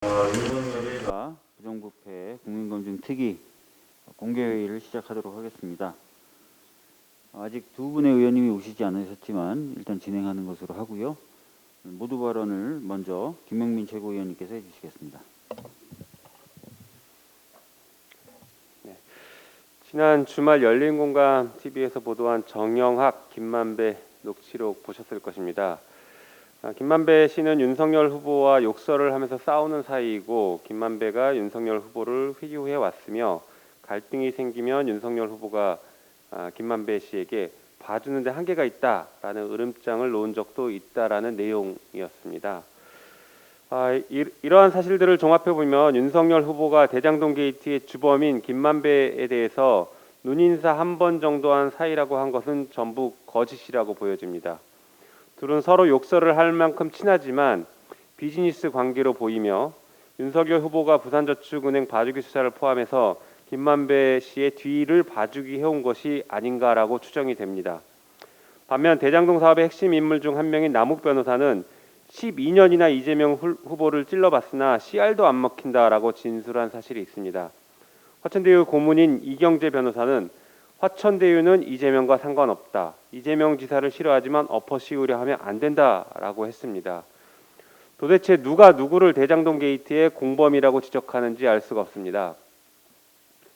윤석열과 부정부패 국민검증특위 공개회의를 시작하도록 하겠습니다. 아직 두 분의 의원님이 오시지 않으셨지만 일단 진행하는 것으로 하고요. 모두 발언을 먼저 김명민 최고위원님께서 해주시겠습니다. 지난 주말 열린공감 TV에서 보도한 정영학, 김만배 녹취록 보셨을 것입니다. 김만배 씨는 윤석열 후보와 욕설을 하면서 싸우는 사이이고 김만배가 윤석열 후보를 회유해 왔으며 갈등이 생기면 윤석열 후보가 김만배 씨에게 봐주는데 한계가 있다라는 으름장을 놓은 적도 있다라는 내용이었습니다. 이러한 사실들을 종합해 보면 윤석열 후보가 대장동 게이트의 주범인 김만배에 대해서 눈인사 한 번 정도 한 사이라고 한 것은 전부 거짓이라고 보여집니다. 둘은 서로 욕설을 할 만큼 친하지만 비즈니스 관계로 보이며 윤석열 후보가 부산저축은행 봐주기 수사를 포함해서 김만배 씨의 뒤를 봐주기 해온 것이 아닌가라고 추정이 됩니다. 반면 대장동 사업의 핵심 인물 중 한 명인 남욱 변호사는 12년이나 이재명 후보를 찔러봤으나 씨알도 안 먹힌다라고 진술한 사실이 있습니다. 화천대유 고문인 이경재 변호사는 화천대유는 이재명과 상관없다. 이재명 지사를 싫어하지만 엎어 씌우려 하면 안 된다라고 했습니다. 도대체 누가 누구를 대장동 게이트의 공범이라고 지적하는지 알 수가 없습니다.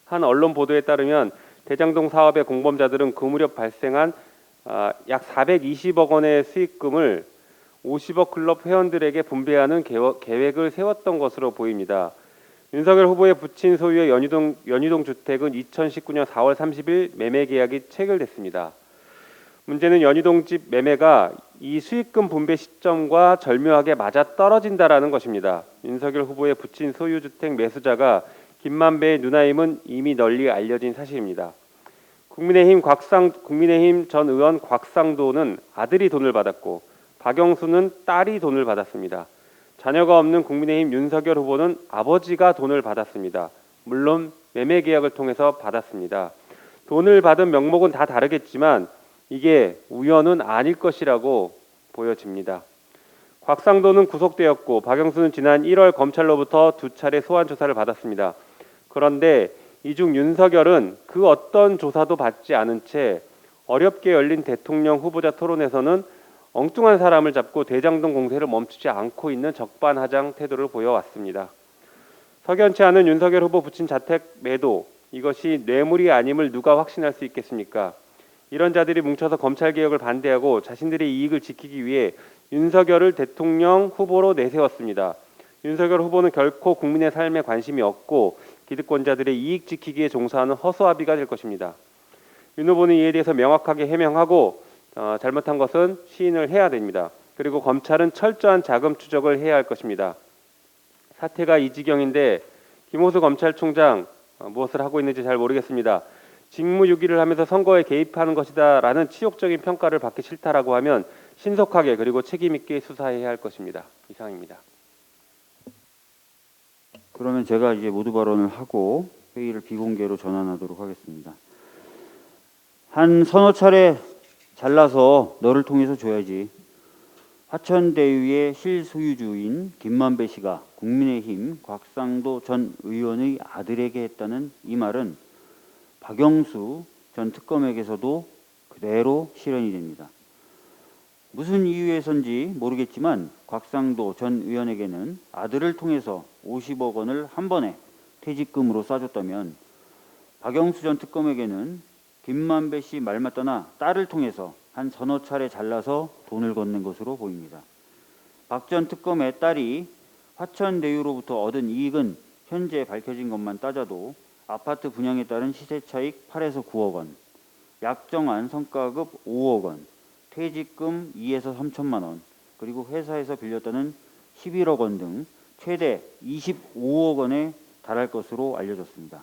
한 언론 보도에 따르면 대장동 사업의 공범자들은 그 무렵 발생한 약 420억 원의 수익금을 50억 클럽 회원들에게 분배하는 계획을 세웠던 것으로 보입니다. 윤석열 후보의 부친 소유의 연희동 주택은 2019년 4월 30일 매매 계약이 체결됐습니다. 문제는 연희동 집 매매가 이 수익금 분배 시점과 절묘하게 맞아떨어진다라는 것입니다. 윤석열 후보의 부친 소유 주택 매수자가 김만배의 누나임은 이미 널리 알려진 사실입니다. 국민의힘 전 의원 곽상도는 아들이 돈을 받았고 박영수는 딸이 돈을 받았습니다. 자녀가 없는 국민의힘 윤석열 후보는 아버지가 돈을 받았습니다. 물론 매매 계약을 통해서 받았습니다. 돈을 받은 명목은 다 다르겠지만 이게 우연은 아닐 것이라고 보여집니다. 곽상도는 구속되었고 박영수는 지난 1월 검찰로부터 2차례 소환 조사를 받았습니다. 그런데 이 중 윤석열은 그 어떤 조사도 받지 않은 채 어렵게 열린 대통령 후보자 토론에서는 엉뚱한 사람을 잡고 대장동 공세를 멈추지 않고 있는 적반하장 태도를 보여왔습니다. 석연치 않은 윤석열 후보 부친 자택 매도, 이것이 뇌물이 아님을 누가 확신할 수 있겠습니까? 이런 자들이 뭉쳐서 검찰개혁을 반대하고 자신들의 이익을 지키기 위해 윤석열을 대통령 후보로 내세웠습니다. 윤석열 후보는 결코 국민의 삶에 관심이 없고 기득권자들의 이익 지키기에 종사하는 허수아비가 될 것입니다. 윤 후보는 이에 대해서 명확하게 해명하고 잘못한 것은 시인을 해야 됩니다. 그리고 검찰은 철저한 자금 추적을 해야 할 것입니다. 사태가 이 지경인데 김호수 검찰총장 무엇을 하고 있는지 잘 모르겠습니다. 직무유기를 하면서 선거에 개입하는 것이다라는 치욕적인 평가를 받기 싫다라고 하면 신속하게 그리고 책임 있게 수사해야 할 것입니다. 이상입니다. 그러면 제가 이제 모두 발언을 하고 회의를 비공개로 전환하도록 하겠습니다. 한 서너 차례 잘라서 너를 통해서 줘야지. 화천대유의 실소유주인 김만배 씨가 국민의힘 곽상도 전 의원의 아들에게 했다는 이 말은 박영수 전 특검에게서도 그대로 실현이 됩니다. 무슨 이유에선지 모르겠지만 곽상도 전 의원에게는 아들을 통해서 50억 원을 한 번에 퇴직금으로 싸줬다면 박영수 전 특검에게는 김만배 씨 말만 떠나 딸을 통해서 한 서너 차례 잘라서 돈을 건넨 것으로 보입니다. 박 전 특검의 딸이 화천대유로부터 얻은 이익은 현재 밝혀진 것만 따져도 아파트 분양에 따른 시세차익 8에서 9억 원, 약정한 성과급 5억 원, 퇴직금 2에서 3천만 원, 그리고 회사에서 빌렸다는 11억 원 등 최대 25억 원에 달할 것으로 알려졌습니다.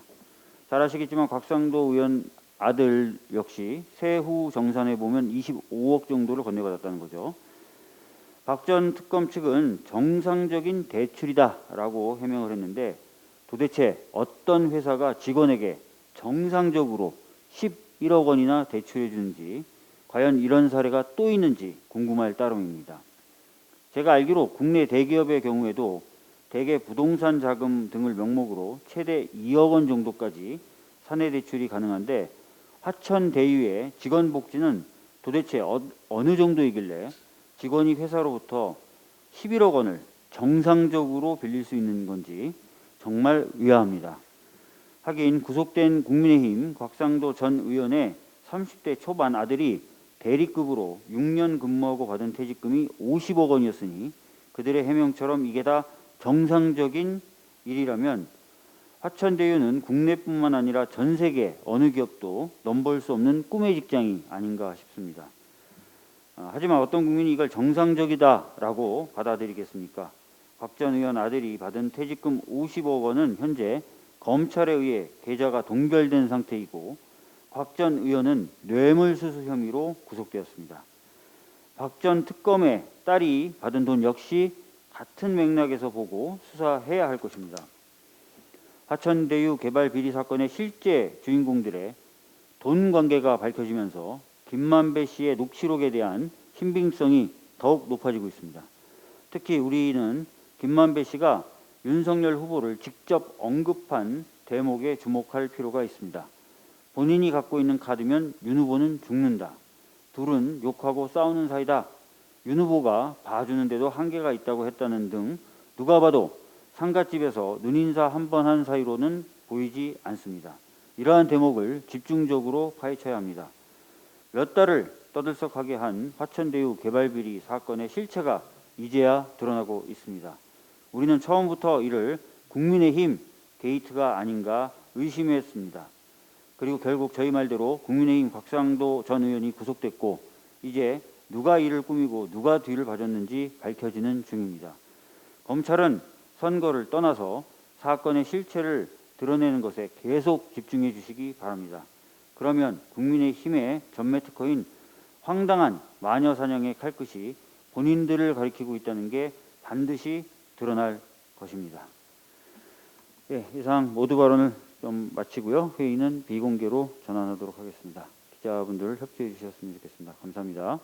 잘 아시겠지만 곽상도 의원 아들 역시 세후 정산해 보면 25억 정도를 건네받았다는 거죠. 박 전 특검 측은 정상적인 대출이다라고 해명을 했는데 도대체 어떤 회사가 직원에게 정상적으로 11억 원이나 대출해 주는지, 과연 이런 사례가 또 있는지 궁금할 따름입니다. 제가 알기로 국내 대기업의 경우에도 대개 부동산 자금 등을 명목으로 최대 2억 원 정도까지 사내 대출이 가능한데 화천대유의 직원복지는 도대체 어느 정도이길래 직원이 회사로부터 11억 원을 정상적으로 빌릴 수 있는 건지 정말 의아합니다. 하긴 구속된 국민의힘 곽상도 전 의원의 30대 초반 아들이 대리급으로 6년 근무하고 받은 퇴직금이 50억 원이었으니 그들의 해명처럼 이게 다 정상적인 일이라면 화천대유는 국내뿐만 아니라 전 세계 어느 기업도 넘볼 수 없는 꿈의 직장이 아닌가 싶습니다. 하지만 어떤 국민이 이걸 정상적이다라고 받아들이겠습니까? 곽 전 의원 아들이 받은 퇴직금 50억 원은 현재 검찰에 의해 계좌가 동결된 상태이고 곽 전 의원은 뇌물수수 혐의로 구속되었습니다. 박 전 특검의 딸이 받은 돈 역시 같은 맥락에서 보고 수사해야 할 것입니다. 화천대유 개발 비리 사건의 실제 주인공들의 돈 관계가 밝혀지면서 김만배 씨의 녹취록에 대한 신빙성이 더욱 높아지고 있습니다. 특히 우리는 김만배 씨가 윤석열 후보를 직접 언급한 대목에 주목할 필요가 있습니다. 본인이 갖고 있는 카드면 윤 후보는 죽는다. 둘은 욕하고 싸우는 사이다. 윤 후보가 봐주는데도 한계가 있다고 했다는 등 누가 봐도 상갓집에서 눈인사 한 번 한 사이로는 보이지 않습니다. 이러한 대목을 집중적으로 파헤쳐야 합니다. 몇 달을 떠들썩하게 한 화천대유 개발비리 사건의 실체가 이제야 드러나고 있습니다. 우리는 처음부터 이를 국민의힘 게이트가 아닌가 의심했습니다. 그리고 결국 저희 말대로 국민의힘 곽상도 전 의원이 구속됐고 이제 누가 이를 꾸미고 누가 뒤를 봐줬는지 밝혀지는 중입니다. 검찰은 선거를 떠나서 사건의 실체를 드러내는 것에 계속 집중해 주시기 바랍니다. 그러면 국민의힘의 전매특허인 황당한 마녀사냥의 칼끝이 본인들을 가리키고 있다는 게 반드시 드러날 것입니다. 예, 이상 모두 발언을 좀 마치고요. 회의는 비공개로 전환하도록 하겠습니다. 기자분들 협조해 주셨으면 좋겠습니다. 감사합니다.